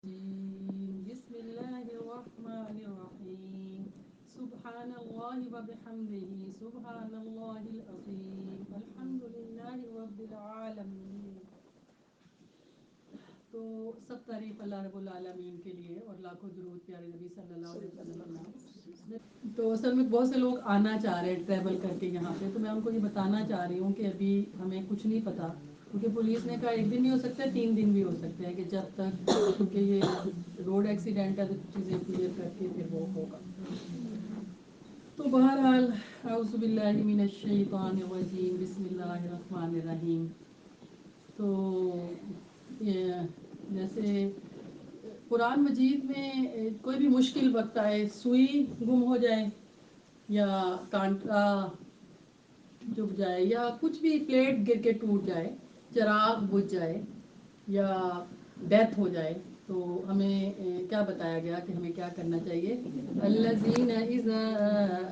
بسم الله الرحمن الرحيم سبحان الله وبحمده سبحان الله العظيم الحمد لله رب العالمين. تو سب تعریف اللہ رب العالمین کے لیے اور لاکھوں درود پیارے نبی صلی اللہ علیہ وسلم کے نام. تو اصل میں بہت سے لوگ آنا چاہ رہے ہیں ٹریول کر کے یہاں پہ, تو میں ان کو یہ بتانا چاہ رہی ہوں کہ ابھی ہمیں کچھ نہیں پتا, کیونکہ پولیس نے کہا 1 دن نہیں ہو سکتا, 3 دن بھی ہو سکتے ہیں کہ جب تک, کیونکہ یہ روڈ ایکسیڈنٹ ہے تو چیزیں کلیئر کر کے پھر وہ ہوگا. تو بہرحال اعوذ باللہ من الشیطان الرجیم بسم اللہ الرحمن الرحیم. تو جیسے قرآن مجید میں کوئی بھی مشکل وقت آئے, سوئی گم ہو جائے یا کانٹا چبھ جائے یا کچھ بھی پلیٹ گر کے ٹوٹ جائے, چراغ بجھ جائے یا ڈیتھ ہو جائے, تو ہمیں کیا بتایا گیا کہ ہمیں کیا کرنا چاہیے. الذین اذا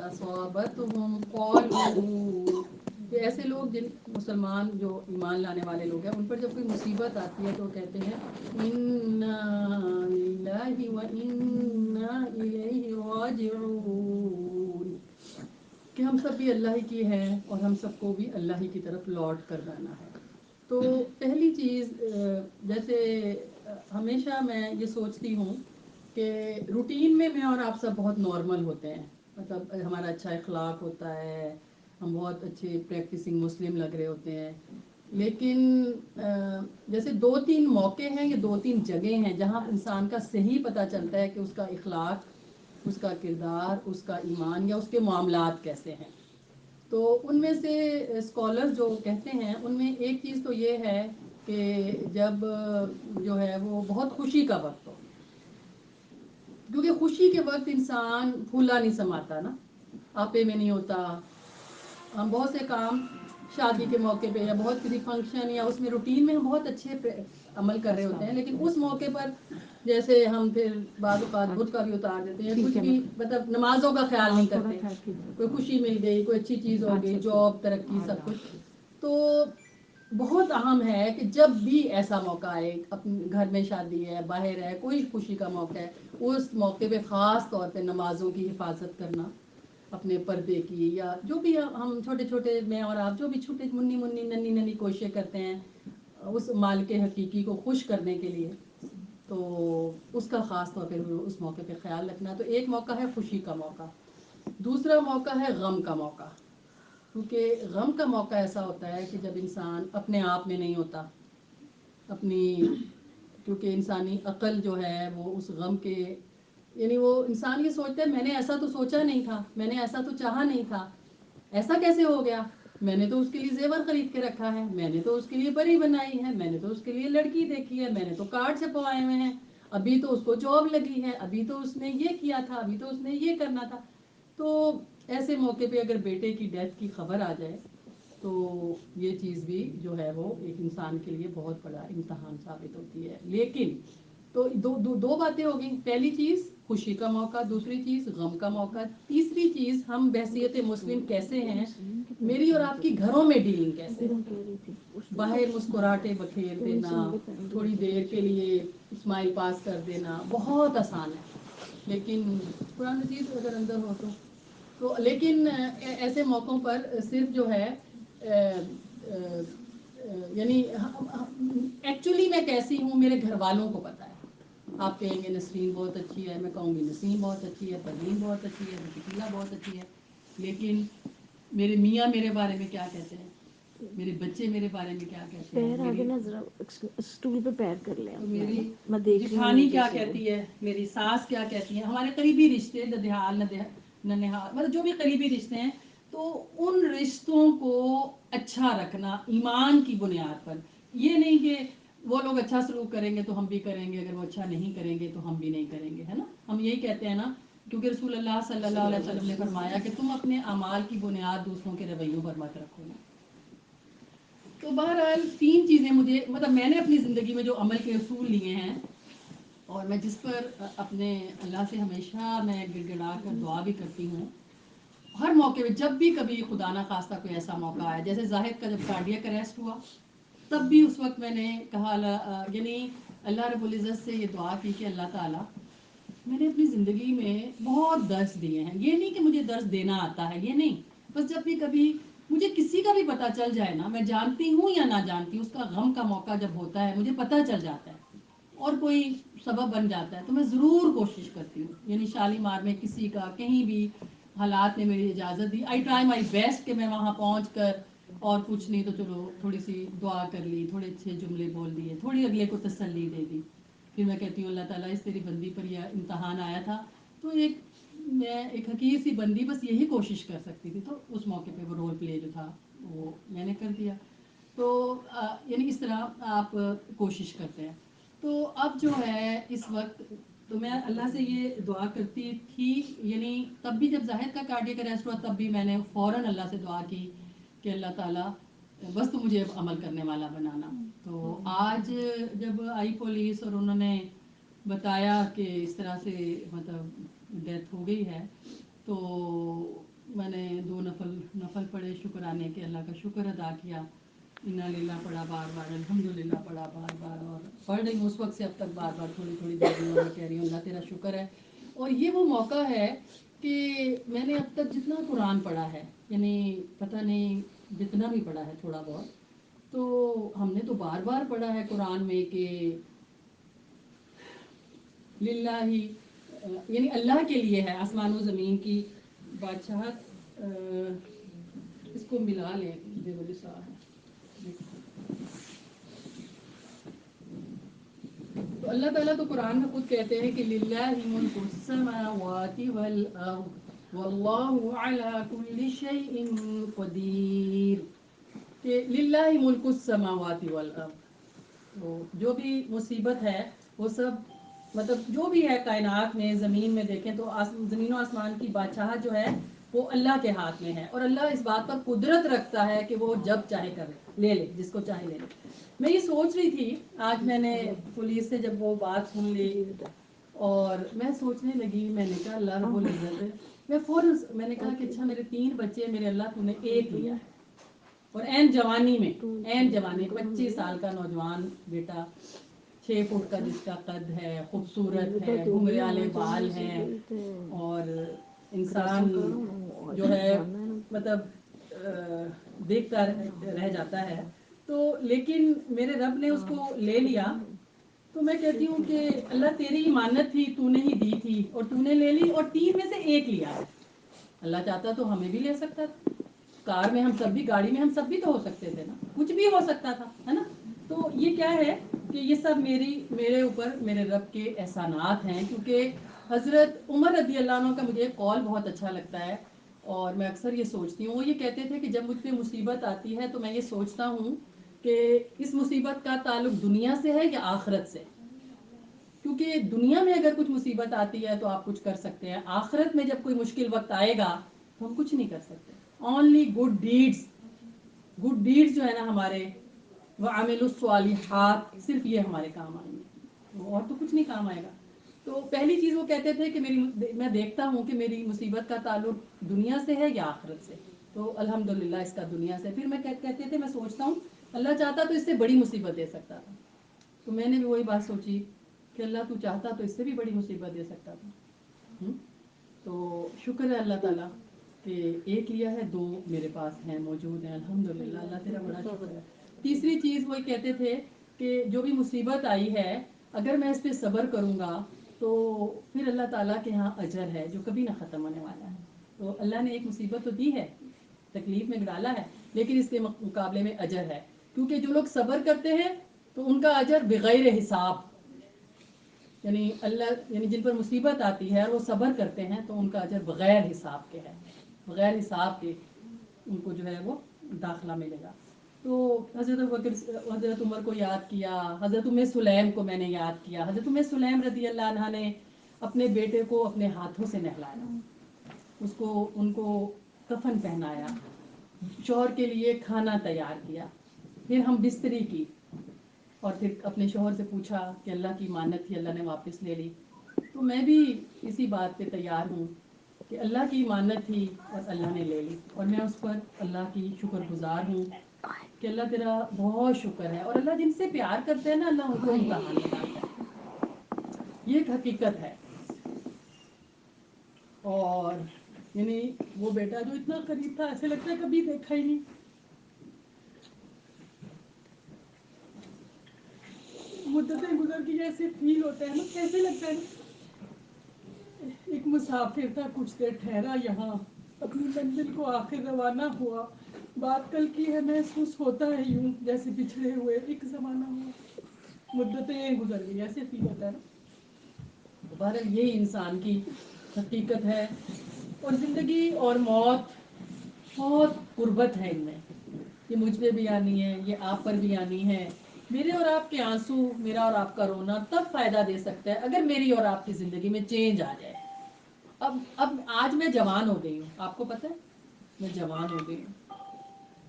اصابتهم قالوا, کہ ایسے لوگ جن مسلمان جو ایمان لانے والے لوگ ہیں ان پر جب کوئی مصیبت آتی ہے تو کہتے ہیں انا للہ و انا الیہ راجعون, کہ ہم سب بھی اللہ ہی کی ہیں اور ہم سب کو بھی اللہ ہی کی طرف لوٹ کر جانا ہے. تو پہلی چیز, جیسے ہمیشہ میں یہ سوچتی ہوں کہ روٹین میں اور آپ سب بہت نارمل ہوتے ہیں, مطلب ہمارا اچھا اخلاق ہوتا ہے, ہم بہت اچھے پریکٹسنگ مسلم لگ رہے ہوتے ہیں, لیکن جیسے 2-3 موقع ہیں یا 2-3 جگہیں ہیں جہاں انسان کا صحیح پتہ چلتا ہے کہ اس کا اخلاق, اس کا کردار, اس کا ایمان یا اس کے معاملات کیسے ہیں. تو ان میں سے اسکالر جو کہتے ہیں ان میں ایک چیز تو یہ ہے کہ جب جو ہے وہ بہت خوشی کا وقت ہو, کیونکہ خوشی کے وقت انسان پھولا نہیں سماتا نا, آپے میں نہیں ہوتا. ہم بہت سے کام شادی کے موقع پہ یا بہت کسی فنکشن یا اس میں روٹین میں ہم بہت اچھے عمل کر رہے ہوتے ہیں, لیکن اس موقع پر جیسے ہم پھر بعض اوقات بت کا بھی اتار دیتے ہیں, کچھ بھی مطلب نمازوں کا خیال نہیں کرتے, کوئی خوشی مل گئی, کوئی اچھی چیز ہو گئی, جاب, ترقی, سب کچھ. تو بہت اہم ہے کہ جب بھی ایسا موقع آئے, اپنے گھر میں شادی ہے, باہر ہے, کوئی خوشی کا موقع ہے, اس موقع پہ خاص طور پہ نمازوں کی حفاظت کرنا, اپنے پردے کی, یا جو بھی ہم چھوٹے چھوٹے, میں اور آپ جو بھی چھوٹے ننھی ننھی کوششیں کرتے ہیں اس مالک حقیقی کو خوش کرنے کے لیے, تو اس کا خاص طور پہ اس موقع پہ خیال رکھنا. تو ایک موقع ہے خوشی کا موقع. دوسرا موقع ہے غم کا موقع, کیونکہ غم کا موقع ایسا ہوتا ہے کہ جب انسان اپنے آپ میں نہیں ہوتا, اپنی, کیونکہ انسانی عقل جو ہے وہ اس غم کے, یعنی وہ انسان یہ سوچتا ہے میں نے ایسا تو سوچا نہیں تھا, میں نے ایسا تو چاہا نہیں تھا, ایسا کیسے ہو گیا, میں نے تو اس کے لیے زیور خرید کے رکھا ہے, میں نے تو اس کے لیے پری بنائی ہے, میں نے تو اس کے لیے لڑکی دیکھی ہے, میں نے تو کارڈ چھپوائے ہوئے ہیں, ابھی تو اس کو جاب لگی ہے, ابھی تو اس نے یہ کیا تھا, ابھی تو اس نے یہ کرنا تھا. تو ایسے موقع پہ اگر بیٹے کی ڈیتھ کی خبر آ جائے تو یہ چیز بھی جو ہے وہ ایک انسان کے لیے بہت بڑا امتحان ثابت ہوتی ہے. لیکن تو دو باتیں ہو گئیں, پہلی چیز خوشی کا موقع, دوسری چیز غم کا موقع, تیسری چیز ہم بحثیت مسلم کیسے ہیں, میری اور آپ کی گھروں میں ڈیلنگ کیسے ہے. باہر مسکراہٹیں بکھیر دینا, تھوڑی دیر کے لیے اسمائل پاس کر دینا بہت آسان ہے, لیکن قرآن مجید اگر اندر ہو تو لیکن ایسے موقعوں پر صرف جو ہے یعنی ایکچولی میں کیسی ہوں میرے گھر والوں کو پتہ ہے. آپ کہیں گے نسرین بہت اچھی ہے, میں کہوں گی نسیم بہت اچھی ہے, پروین بہت اچھی ہے, شکیلہ بہت اچھی ہے, لیکن میرے میاں میرے بارے میں کیا کہتے ہیں, میرے بچے میرے بارے میں کیا کہتے ہیں, پیر آگے نا ذرا اسٹول پہ پیر کر لیں, تو میری میں دیکھ رہی جٹھانی ہوں کیا کہتی ہے, میری ساس کیا کہتی ہے, ہمارے قریبی رشتے ددیال ننہال مطلب جو بھی قریبی رشتے ہیں, تو ان رشتوں کو اچھا رکھنا ایمان کی بنیاد پر. یہ نہیں کہ وہ لوگ اچھا سلوک کریں گے تو ہم بھی کریں گے, اگر وہ اچھا نہیں کریں گے تو ہم بھی نہیں کریں گے, ہے نا. ہم یہی کہتے ہیں نا, کیونکہ رسول اللہ صلی اللہ علیہ وسلم نے فرمایا کہ تم اپنے اعمال کی بنیاد دوسروں کے رویوں پر مت رکھو. تو بہرحال 3 چیزیں مجھے, مطلب میں نے اپنی زندگی میں جو عمل کے اصول لیے ہیں اور میں جس پر اپنے اللہ سے ہمیشہ میں گڑ گڑا کر دعا بھی کرتی ہوں, ہر موقع پہ جب بھی کبھی خدا نہ خواستہ کوئی ایسا موقع آیا, جیسے زاہد کا جب کارڈیاک اریسٹ ہوا تب بھی اس وقت میں نے کہا یعنی اللہ رب العزت سے یہ دعا کی کہ اللہ تعالیٰ میں نے اپنی زندگی میں بہت درس دیے ہیں، یہ نہیں کہ مجھے درس دینا آتا ہے، یہ نہیں، بس جب بھی کبھی مجھے کسی کا بھی پتہ چل جائے نا، میں جانتی ہوں یا نہ جانتی ہوں، اس کا غم کا موقع جب ہوتا ہے مجھے پتہ چل جاتا ہے اور کوئی سبب بن جاتا ہے تو میں ضرور کوشش کرتی ہوں، یعنی شالیمار میں کسی کا کہیں بھی حالات نے میری اجازت دی، آئی ٹرائی مائی بیسٹ کہ میں وہاں پہنچ کر اور کچھ نہیں تو چلو تھوڑی سی دعا کر لی، تھوڑے اچھے جملے بول دیے، تھوڑی اگلے کو تسلی دے دی، پھر میں کہتی ہوں اللہ تعالیٰ اس تیری بندی پر یہ امتحان آیا تھا تو میں ایک حقیر سی بندی بس یہی کوشش کر سکتی تھی، تو اس موقع پہ وہ رول پلے جو تھا وہ میں نے کر دیا، تو یعنی اس طرح آپ کوشش کرتے ہیں. تو اب جو ہے اس وقت تو میں اللہ سے یہ دعا کرتی تھی، یعنی تب بھی جب زاہد کا کارڈیک اریسٹ ہوا تب بھی میں نے فوراً اللہ سے دعا کی کہ اللہ تعالیٰ بس تو مجھے اب عمل کرنے والا بنانا. تو آج جب آئی پولیس اور انہوں نے بتایا کہ اس طرح سے مطلب ڈیتھ ہو گئی ہے تو میں نے 2 نفل پڑھے شکرانے کے، اللہ کا شکر ادا کیا، انا للہ پڑھا بار بار، الحمدللہ پڑھا بار بار، اور پڑھ رہی ہوں اس وقت سے اب تک بار بار تھوڑی تھوڑی دیر میں میں کہہ رہی ہوں اللہ تیرا شکر ہے. اور یہ وہ موقع ہے کہ میں نے اب تک جتنا قرآن پڑھا ہے، یعنی پتہ نہیں جتنا بھی پڑھا ہے تھوڑا بہت، تو ہم نے تو بار بار پڑھا ہے قرآن میں کہ للہ ہی، یعنی اللہ کے لیے ہے آسمان و زمین کی بادشاہت. اس کو ملا لیں بے بلی صاحب، تو اللہ تعالیٰ تو قرآن میں خود کہتے ہیں کہ للہ ملک السماوات والارض واللہ علی کل شیء قدیر، کہ للہ ملک السماوات والارض، تو جو بھی مصیبت ہے وہ سب مطلب جو بھی ہے کائنات میں زمین میں دیکھیں تو زمین و آسمان کی بادشاہت جو ہے وہ اللہ کے ہاتھ میں ہے، اور اللہ اس بات پر قدرت رکھتا ہے کہ وہ جب چاہے کر لے لے، جس کو چاہے لے لے. میں یہ سوچ رہی تھی آج میں نے پولیس سے جب وہ بات سن لی اور میں سوچنے لگی، میں نے کہا اللہ رب العزت، میں فوراً میں نے کہا کہ اچھا میرے 3 بچے میرے اللہ تو نے ایک لیا ہے، اور این جوانی میں، این جوانی 25 سال کا نوجوان بیٹا، 6 فٹ کا جس کا قد ہے، خوبصورت ہے، گھنگریالے بال ہیں، اور انسان جو ہے مطلب دیکھتا رہ جاتا ہے. تو لیکن میرے رب نے اس کو لے لیا، تو میں کہتی ہوں کہ اللہ تیری ہی مانت تھی، تو نے ہی دی تھی اور تو نے لے لی، اور 3 میں سے ایک لیا. اللہ چاہتا تو ہمیں بھی لے سکتا تھا، کار میں ہم سب بھی، گاڑی میں ہم سب بھی تو ہو سکتے تھے نا، کچھ بھی ہو سکتا تھا، ہے نا. تو یہ کیا ہے کہ یہ سب میرے اوپر میرے رب کے احسانات ہیں، کیونکہ حضرت عمر رضی اللہ عنہ کا مجھے ایک قول بہت اچھا لگتا ہے اور میں اکثر یہ سوچتی ہوں. وہ یہ کہتے تھے کہ جب مجھ پہ مصیبت آتی ہے تو میں یہ سوچتا ہوں کہ اس مصیبت کا تعلق دنیا سے ہے یا آخرت سے، کیونکہ دنیا میں اگر کچھ مصیبت آتی ہے تو آپ کچھ کر سکتے ہیں، آخرت میں جب کوئی مشکل وقت آئے گا تو ہم کچھ نہیں کر سکتے. Only good deeds, good deeds جو ہے نا ہمارے، وعملوا الصالحات، صرف یہ ہمارے کام آئیں گے، اور تو کچھ نہیں کام آئے گا. تو پہلی چیز وہ کہتے تھے کہ میں دیکھتا ہوں کہ میری مصیبت کا تعلق دنیا سے ہے یا آخرت سے، تو الحمدللہ اس کا دنیا سے. پھر میں کہتے تھے میں سوچتا ہوں اللہ چاہتا تو اس سے بڑی مصیبت دے سکتا تھا، تو میں نے بھی وہی بات سوچی کہ اللہ تو چاہتا تو اس سے بھی بڑی مصیبت دے سکتا تھا. تو شکر ہے اللہ تعالیٰ کہ ایک لیا ہے، 2 میرے پاس ہیں، موجود ہیں، الحمدللہ. اللہ تیرا بڑا شکر ہے. تیسری چیز وہی کہتے تھے کہ جو بھی مصیبت آئی ہے اگر میں اس پہ صبر کروں گا تو پھر اللہ تعالیٰ کے ہاں اجر ہے جو کبھی نہ ختم ہونے والا ہے. تو اللہ نے ایک مصیبت تو دی ہے، تکلیف میں ڈالا ہے، لیکن اس کے مقابلے میں اجر ہے، کیونکہ جو لوگ صبر کرتے ہیں تو ان کا اجر بغیر حساب، یعنی اللہ یعنی جن پر مصیبت آتی ہے اور وہ صبر کرتے ہیں تو ان کا اجر بغیر حساب کے ہے، بغیر حساب کے ان کو جو ہے وہ داخلہ ملے گا. تو حضرت عمر کو یاد کیا، حضرت سلیم کو میں نے یاد کیا. حضرت سلیم رضی اللہ عنہ نے اپنے بیٹے کو اپنے ہاتھوں سے نہلایا، ان کو کفن پہنایا، شوہر کے لیے کھانا تیار کیا، پھر ہم بستری کی، اور پھر اپنے شوہر سے پوچھا کہ اللہ کی مانت تھی، اللہ نے واپس لے لی. تو میں بھی اسی بات پہ تیار ہوں کہ اللہ کی مانت تھی اور اللہ نے لے لی، اور میں اس پر اللہ کی شکر گزار ہوں کہ اللہ تیرا بہت شکر ہے. اور اللہ جن سے پیار کرتے ہیں نا اللہ ان کو امتحان میں ڈالتا ہے. یہ ایک حقیقت ہے. اور یعنی وہ بیٹا جو اتنا قریب تھا ایسے لگتا ہے کبھی دیکھا ہی نہیں. مدتیں گزر گئی ایسے فیل ہوتا ہے نا, کیسے لگتا ہے نا ایک مسافر تھا کچھ دیر ٹھہرا یہاں اپنی منزل کو آخر روانہ ہوا. بات کل کی ہے محسوس ہوتا ہے یوں جیسے بچھڑے ہوئے ایک زمانہ ہوا. مدتیں گزر گئی ایسے فیل ہوتا ہے نا. بہرحال یہ انسان کی حقیقت ہے. اور زندگی اور موت بہت قربت ہے ان میں. یہ مجھ پہ بھی آنی ہے, یہ آپ پر بھی آنی ہے. میرے اور آپ کے آنسو, میرا اور آپ کا رونا تب فائدہ دے سکتا ہے اگر میری اور آپ کی زندگی میں چینج آ جائے. اب آج میں جوان ہو گئی ہوں, آپ کو پتہ ہے میں جوان ہو گئی ہوں.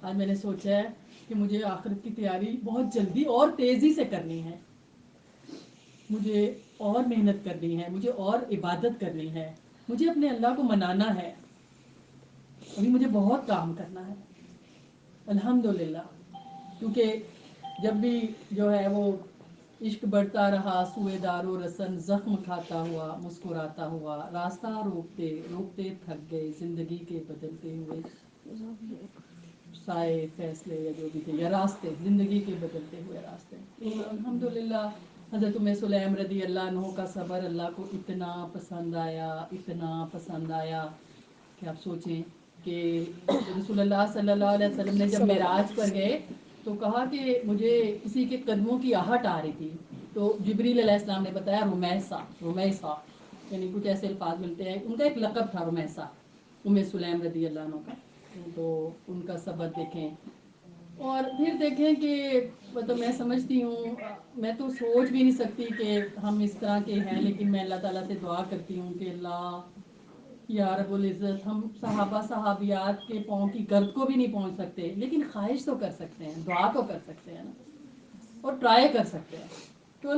آج میں نے سوچا ہے کہ مجھے آخرت کی تیاری بہت جلدی اور تیزی سے کرنی ہے. مجھے اور محنت کرنی ہے, مجھے اور عبادت کرنی ہے, مجھے اپنے اللہ کو منانا ہے. ابھی مجھے بہت کام کرنا ہے الحمدللہ. کیونکہ جب بھی جو ہے وہ عشق بڑھتا رہا سوئے دار و رسن زخم کھاتا ہوا مسکراتا ہوا راستہ روکتے روکتے تھک گئے زندگی کے بدلتے ہوئے سائے فیصلے یا جو بھی تھے یا راستے زندگی کے بدلتے ہوئے راستے. الحمدللہ حضرت سلیم رضی اللہ عنہ کا صبر اللہ کو اتنا پسند آیا, اتنا پسند آیا کہ آپ سوچیں کہ رسول اللہ صلی اللہ علیہ وسلم نے جب معراج پر گئے تو کہا کہ مجھے کسی کے قدموں کی آہٹ آ رہی تھی. تو جبریل علیہ السلام نے بتایا رمیسا یعنی کچھ ایسے الفاظ ملتے ہیں. ان کا ایک لقب تھا رمیسا, سلیم رضی اللہ عنہ کا. تو ان کا صبر دیکھیں اور پھر دیکھیں کہ مطلب میں سمجھتی ہوں, میں تو سوچ بھی نہیں سکتی کہ ہم اس طرح کے ہیں, لیکن میں اللہ تعالیٰ سے دعا کرتی ہوں کہ اللہ یا رب العزت ہم صحابہ صحابیات کے پاؤں کی گرد کو بھی نہیں پہنچ سکتے لیکن خواہش تو کر سکتے ہیں, دعا تو کر سکتے ہیں نا, اور ٹرائی کر سکتے ہیں. تو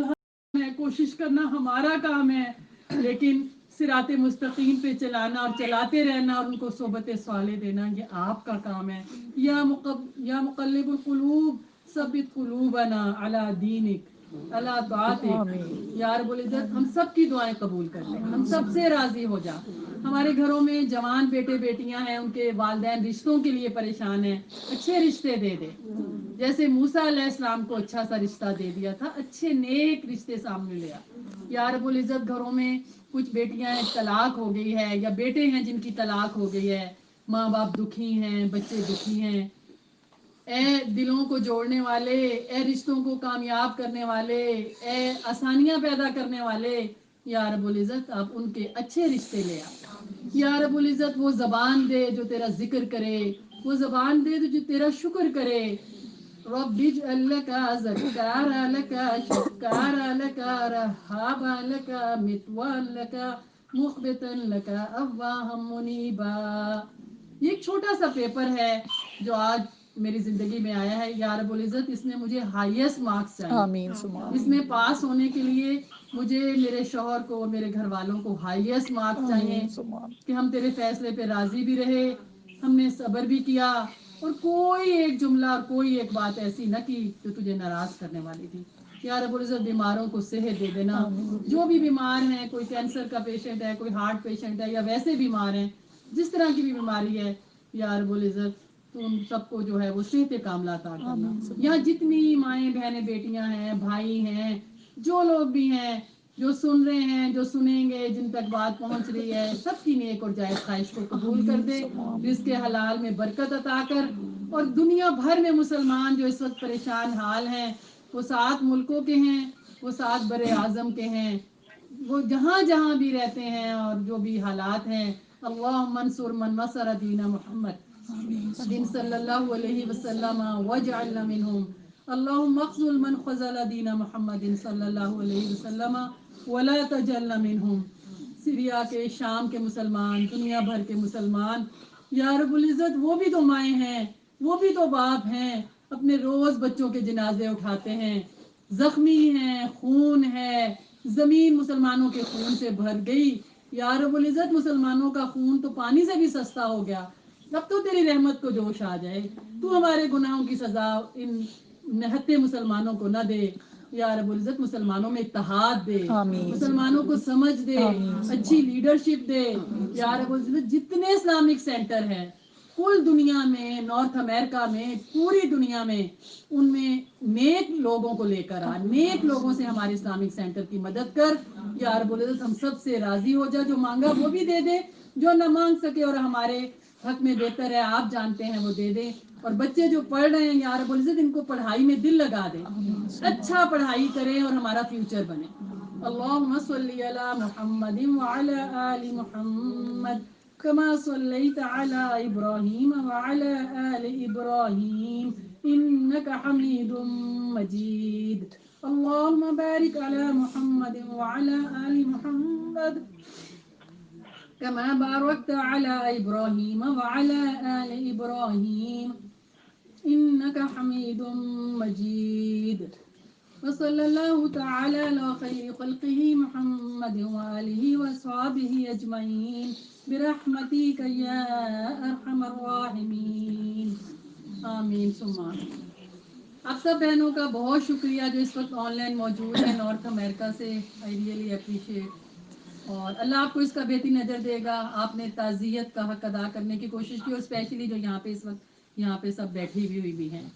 کوشش کرنا ہمارا کام ہے, لیکن صراط مستقیم پہ چلانا اور چلاتے رہنا اور ان کو صحبت صالح دینا یہ آپ کا کام ہے. یا مقلب القلوب ثبت قلوبنا علی دینک اللہ طاعتک. یا رب العزت ہم سب کی دعائیں قبول کر لیں, ہم سب سے راضی ہو جا. ہمارے گھروں میں جوان بیٹے بیٹیاں ہیں, ان کے والدین رشتوں کے لیے پریشان ہیں, اچھے رشتے دے دے. جیسے موسیٰ علیہ السلام کو اچھا سا رشتہ دے دیا تھا, اچھے نیک رشتے سامنے لیا. یا رب العزت گھروں میں کچھ بیٹیاں طلاق ہو گئی ہے یا بیٹے ہیں جن کی طلاق ہو گئی ہے, ماں باپ دکھی ہیں, بچے دکھی ہیں. اے دلوں کو جوڑنے والے, اے رشتوں کو کامیاب کرنے والے, اے آسانیاں پیدا کرنے والے, یا رب العزت آپ ان کے اچھے رشتے لے آ. یا رب العزت وہ زبان دے جو تیرا ذکر کرے, وہ زبان دے جو تیرا شکر کرے. رب اجعل لك ذكارا لك شكارا لك رهابا لك متوال لك مخبتا لك أواها منيبا. یہ ایک چھوٹا سا پیپر ہے جو آج میری زندگی میں آیا ہے. یا رب العزت اس میں مجھے ہائیسٹ مارکس چاہیے. آمین اس میں پاس ہونے کے لیے مجھے میرے شوہر کو اور میرے گھر والوں کو ہائیسٹ مارکس چاہیے کہ ہم تیرے فیصلے پہ راضی بھی رہے, ہم نے صبر بھی کیا, اور کوئی ایک جملہ اور کوئی ایک بات ایسی نہ کی جو تجھے ناراض کرنے والی تھی. یا رب العزت بیماروں کو صحت دے دینا, جو بھی بیمار ہیں, کوئی کینسر کا پیشنٹ ہے, کوئی ہارٹ پیشنٹ ہے, یا ویسے بیمار ہیں, جس طرح کی بھی بیماری ہے, یا رب العزت تو ان سب کو جو ہے وہ صحت کاملہ عطا کرنا. یہاں جتنی مائیں بہنیں بیٹیاں ہیں, بھائی ہیں, جو لوگ بھی ہیں, جو سن رہے ہیں, جو سنیں گے, جن تک بات پہنچ رہی ہے, سب کی نیک اور جائز خواہش کو قبول کر دے, رزق حلال میں برکت عطا کر. اور دنیا بھر میں مسلمان جو اس وقت پریشان حال ہیں, وہ 7 ملکوں کے ہیں, وہ 7 بر اعظم کے ہیں, وہ جہاں جہاں بھی رہتے ہیں اور جو بھی حالات ہیں, اللہم انصر من نصر دین محمد دین صلی اللہ علیہ وسلم واجعلنا منہم. اللہم اخذل من خذل دین محمد صلی اللہ علیہ وسلم ولا تجعلنا منہم. سیریا کے, شام کے مسلمان, دنیا بھر کے مسلمان, یا رب العزت وہ بھی تو مائیں ہیں, وہ بھی تو باپ ہیں, اپنے روز بچوں کے جنازے اٹھاتے ہیں, زخمی ہیں, خون ہے, زمین مسلمانوں کے خون سے بھر گئی. یا رب العزت مسلمانوں کا خون تو پانی سے بھی سستا ہو گیا, اب تو تیری رحمت کو جوش آ جائے، تو ہمارے گناہوں کی سزا ان نہتے مسلمانوں کو نہ دے یا رب العزت، مسلمانوں میں اتحاد دے، آمین مسلمانوں کو سمجھ دے، اچھی لیڈرشپ دے یا رب العزت۔ جتنے اسلامک سینٹر ہیں کل دنیا میں، نارتھ امریکہ میں، پوری دنیا میں، ان میں نیک لوگوں کو لے کر آ، نیک لوگوں سے ہمارے اسلامک سینٹر کی مدد کر یا رب العزت۔ ہم سب سے راضی ہو جا، جو مانگا وہ بھی دے دے، جو نہ مانگ سکے اور ہمارے حق میں بہتر ہے آپ جانتے ہیں وہ دے دیں، اور بچے جو پڑھ رہے ہیں یا رب العزت ان کو پڑھائی میں دل لگا دیں، اچھا پڑھائی کریں اور ہمارا فیوچر بنے۔ اللہم صلی علی محمد وعلی آل محمد كما صليت على إبراهيم وعلى آل إبراهيم إنك حميد مجيد اللهم بارك على محمد وعلى آل محمد كما باركت على إبراهيم وعلى آل إبراهيم إنك حميد مجيد وصلى الله تعالى على خير خلقه محمد وآله وصحبه أجمعين برحمتك يا أرحم الراحمين آمین ثم آمین۔ آپ سب بہنوں کا بہت شکریہ جو اس وقت آن لائن موجود ہیں نارتھ امریکہ سے، آئی ریئلی اپریشیٹ، اور اللہ آپ کو اس کا بہتری نظر دے گا۔ آپ نے تعزیت کا حق ادا کرنے کی کوشش کی، اور اسپیشلی جو یہاں پہ اس وقت یہاں پہ سب بیٹھی ہوئی بھی ہیں۔